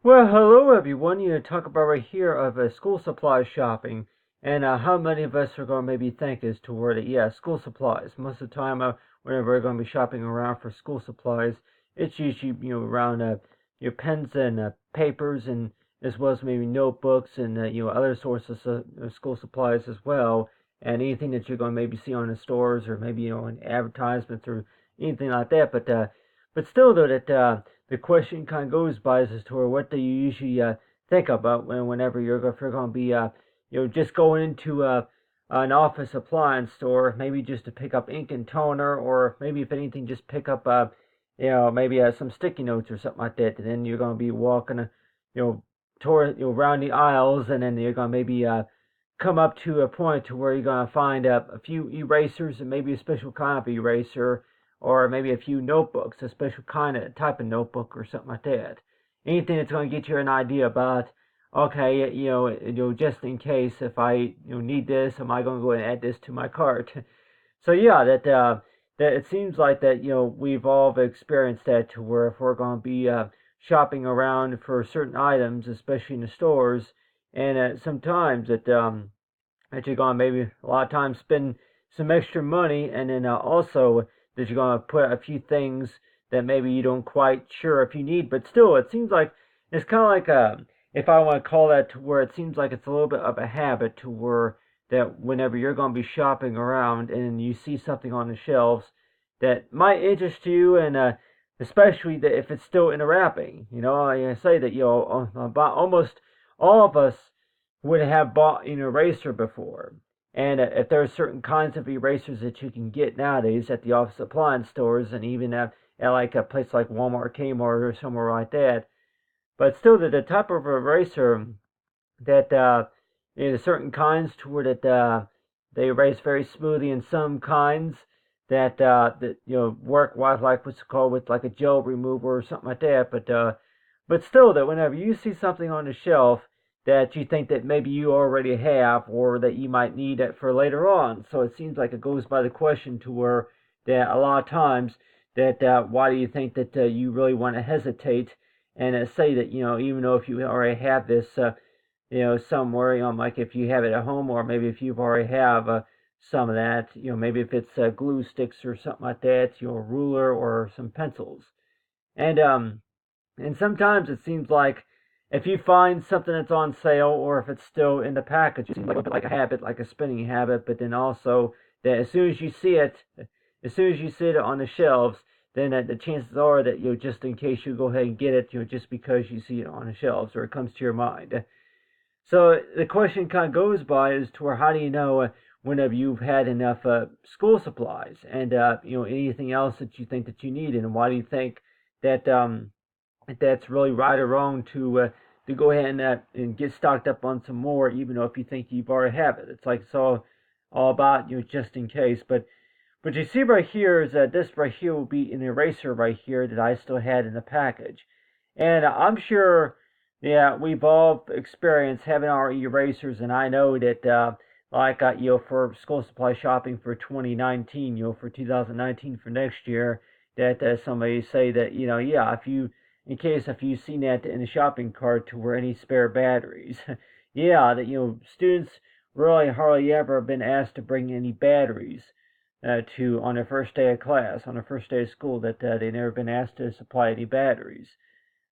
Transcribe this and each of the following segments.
Well, hello everyone. You talk about right here of school supply shopping, and how many of us are going to maybe think as to where yeah, school supplies. Most of the time, whenever we're going to be shopping around for school supplies, it's usually around your pens and papers, and as well as maybe notebooks and other sources of school supplies as well, and anything that you're going to maybe see on the stores or maybe in advertisements or anything like that. But still though that the question kind of goes by as to what do you usually think about whenever if you're going to be just going into an office appliance store, maybe just to pick up ink and toner, or maybe if anything just pick up maybe some sticky notes or something like that. And then you're going to be walking around the aisles, and then you're going to maybe come up to a point to where you're going to find a few erasers and maybe a special kind of eraser, or maybe a few notebooks, a special kind of type of notebook or something like that. Anything that's going to get you an idea about, okay, just in case if I need this, am I going to go and add this to my cart? So yeah, that it seems like that we've all experienced that, to where if we're going to be shopping around for certain items, especially in the stores, and sometimes that you're going to maybe a lot of times spend some extra money, and then also that you're going to put a few things that maybe you don't quite sure if you need, but still it seems like it's kind of like if I want to call that, to where it seems like it's a little bit of a habit, to where that whenever you're going to be shopping around and you see something on the shelves that might interest you, and especially that if it's still in a wrapping, I say that about almost all of us would have bought an eraser before. And if there are certain kinds of erasers that you can get nowadays at the office appliance stores, and even at like a place like Walmart, Kmart, or somewhere like that. But still, the type of eraser that certain kinds to where that they erase very smoothly, and some kinds that work with like what's called with like a gel remover or something like that. But still, that whenever you see something on the shelf that you think that maybe you already have, or that you might need it for later on. So it seems like it goes by the question, to where that a lot of times that why do you think that you really want to hesitate and say that even though if you already have this somewhere, like if you have it at home, or maybe if you've already have some of that, maybe if it's glue sticks or something like that, ruler or some pencils. And sometimes it seems like if you find something that's on sale, or if it's still in the package, it seems like a bit like a habit, like a spending habit. But then also that as soon as you see it on the shelves, then the chances are that just in case you go ahead and get it, just because you see it on the shelves or it comes to your mind. So the question kind of goes by as to where how do you know whenever you've had enough school supplies, and anything else that you think that you need, and why do you think that that's really right or wrong to go ahead and get stocked up on some more, even though if you think you've already have it. It's like it's all about just in case. But you see right here is that this right here will be an eraser right here that I still had in the package, and I'm sure, yeah, we've all experienced having our erasers, and I know that like for school supply shopping for 2019, for 2019, for next year, that somebody say that yeah, if you in case if you've seen that in the shopping cart, to where any spare batteries. Yeah, that students really hardly ever have been asked to bring any batteries to on their first day of class, on their first day of school, that they've never been asked to supply any batteries.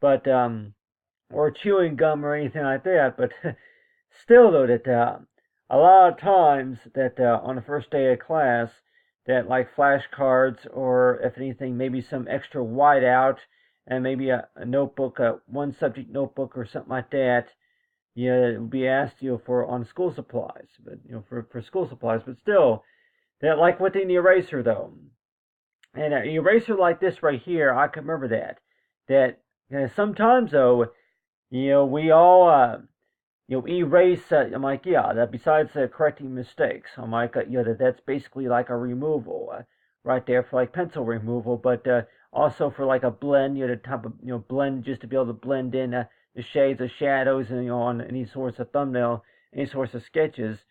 But or chewing gum or anything like that. But still, though, that a lot of times that on the first day of class, that like flashcards, or if anything, maybe some extra whiteout, and maybe a notebook, a one subject notebook or something like that. It would be asked for on school supplies, but for school supplies. But still, that like within the eraser though, and an eraser like this right here, I can remember that sometimes though, we all erase. I'm like, yeah, that besides correcting mistakes, I'm like, that's basically like a removal right there, for like pencil removal, but also for like a blend, the type of blend, just to be able to blend in the shades of shadows, and on any sorts of thumbnail, any sorts of sketches.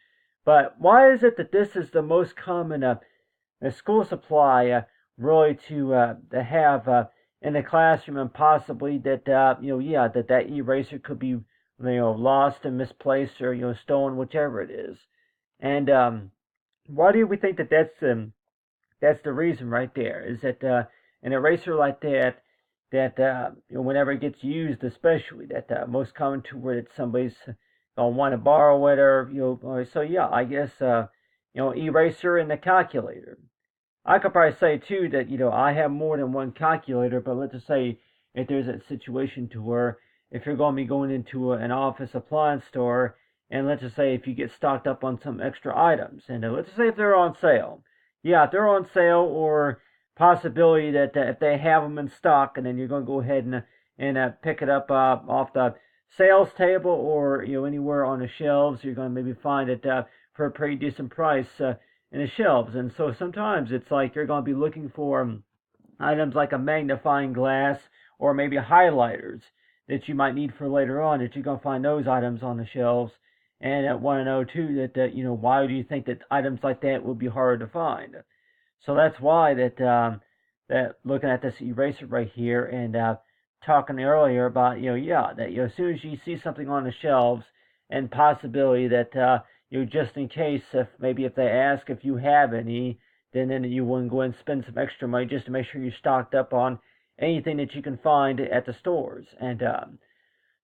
But why is it that this is the most common school supply really to have in the classroom, and possibly that that eraser could be lost and misplaced or stolen, whichever it is. And why do we think that that's the reason right there? Is that an eraser like that whenever it gets used, especially that most common to where that somebody's gonna want to borrow it, or so yeah, I guess eraser and the calculator. I could probably say too that I have more than one calculator, but let's just say if there's a situation to where if you're going to be going into an office appliance store, and let's just say if you get stocked up on some extra items, and let's just say if they're on sale, yeah, if they're on sale, or possibility that if they have them in stock, and then you're going to go ahead and pick it up off the sales table, or anywhere on the shelves, you're going to maybe find it for a pretty decent price in the shelves. And so sometimes it's like you're going to be looking for items like a magnifying glass or maybe highlighters that you might need for later on, that you're going to find those items on the shelves. And I want to know too that why do you think that items like that would be harder to find? So that's why that looking at this eraser right here, and talking earlier about that as soon as you see something on the shelves, and possibility that just in case, if they ask if you have any, then you wouldn't go and spend some extra money just to make sure you're stocked up on anything that you can find at the stores. And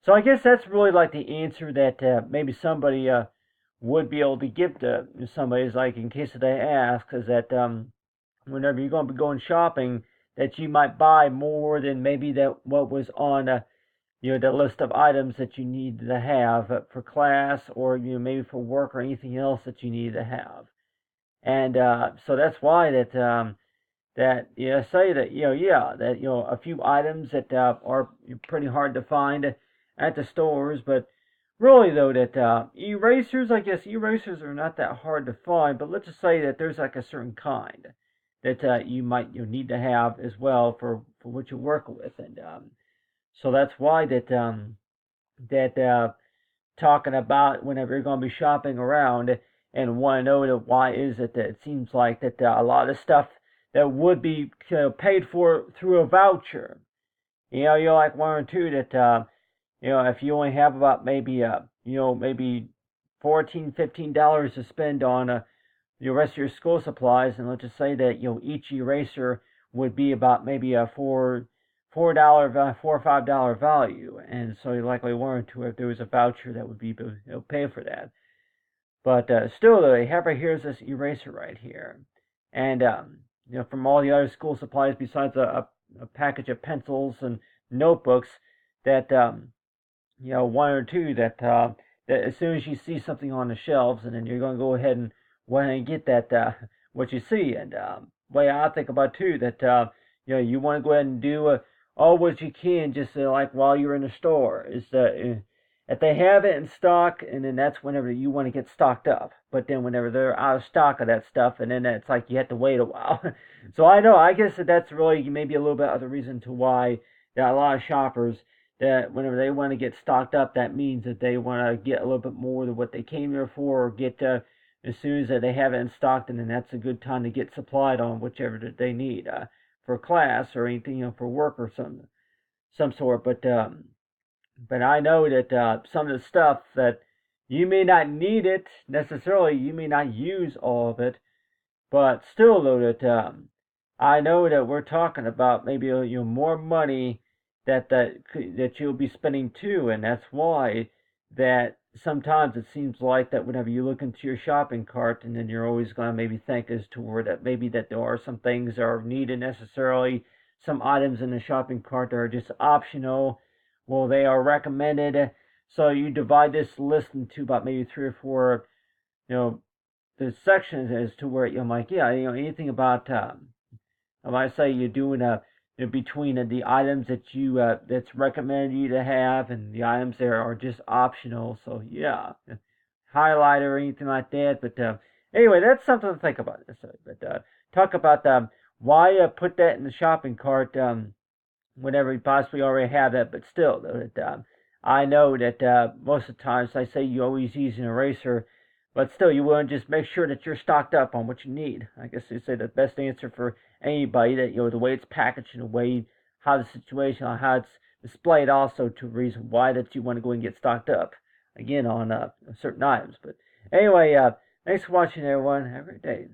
so I guess that's really like the answer that maybe somebody would be able to give to somebody, is like, in case they ask, is that whenever you're going to be going shopping, that you might buy more than maybe that what was on the list of items that you need to have for class, or maybe for work, or anything else that you need to have. And so that's why that say that that a few items that are pretty hard to find at the stores. But really though, that erasers, I guess erasers are not that hard to find, but let's just say that there's like a certain kind that you might need to have as well for what you work with. And so that's why that talking about whenever you're going to be shopping around, and want to know that why is it that it seems like that a lot of stuff that would be paid for through a voucher, you're like one or two that if you only have about maybe maybe $14-15 to spend on the rest of your school supplies, and let's just say that each eraser would be about maybe a $4 or $5 value, and so you likely one or two if there was a voucher that would be pay for that. But still, though, you have right here is this eraser right here, and from all the other school supplies besides a package of pencils and notebooks, that one or two that as soon as you see something on the shelves, and then you're going to go ahead and want to get that what you see. And way I think about too that you want to go ahead and do all what you can, just like while you're in the store, is if they have it in stock, and then that's whenever you want to get stocked up. But then whenever they're out of stock of that stuff, and then it's like you have to wait a while. So I guess that's really maybe a little bit of the reason to why that a lot of shoppers, that whenever they want to get stocked up, that means that they want to get a little bit more than what they came here for, or get as soon as they have it in stock, and then that's a good time to get supplied on whichever that they need for class or anything, for work or some sort. But I know that some of the stuff that you may not need it necessarily, you may not use all of it, but still though that I know that we're talking about maybe more money that you'll be spending too, and that's why that sometimes it seems like that whenever you look into your shopping cart, and then you're always going to maybe think as to where that maybe that there are some things that are needed necessarily, some items in the shopping cart that are just optional. Well, they are recommended. So you divide this list into about maybe 3 or 4, the sections as to where you're like, anything about, I say you're doing between the items that that's recommended you to have, and the items there are just optional. So yeah, highlighter or anything like that. But anyway, that's something to think about. But talk about why put that in the shopping cart whenever you possibly already have that. But still, I know that most of the times I say you always use an eraser, but still you want to just make sure that you're stocked up on what you need. I guess you say the best answer for anybody, that the way it's packaged and the way how the situation, on how it's displayed, also to reason why that you want to go and get stocked up again on certain items. But anyway, thanks for watching, everyone. Have a great day.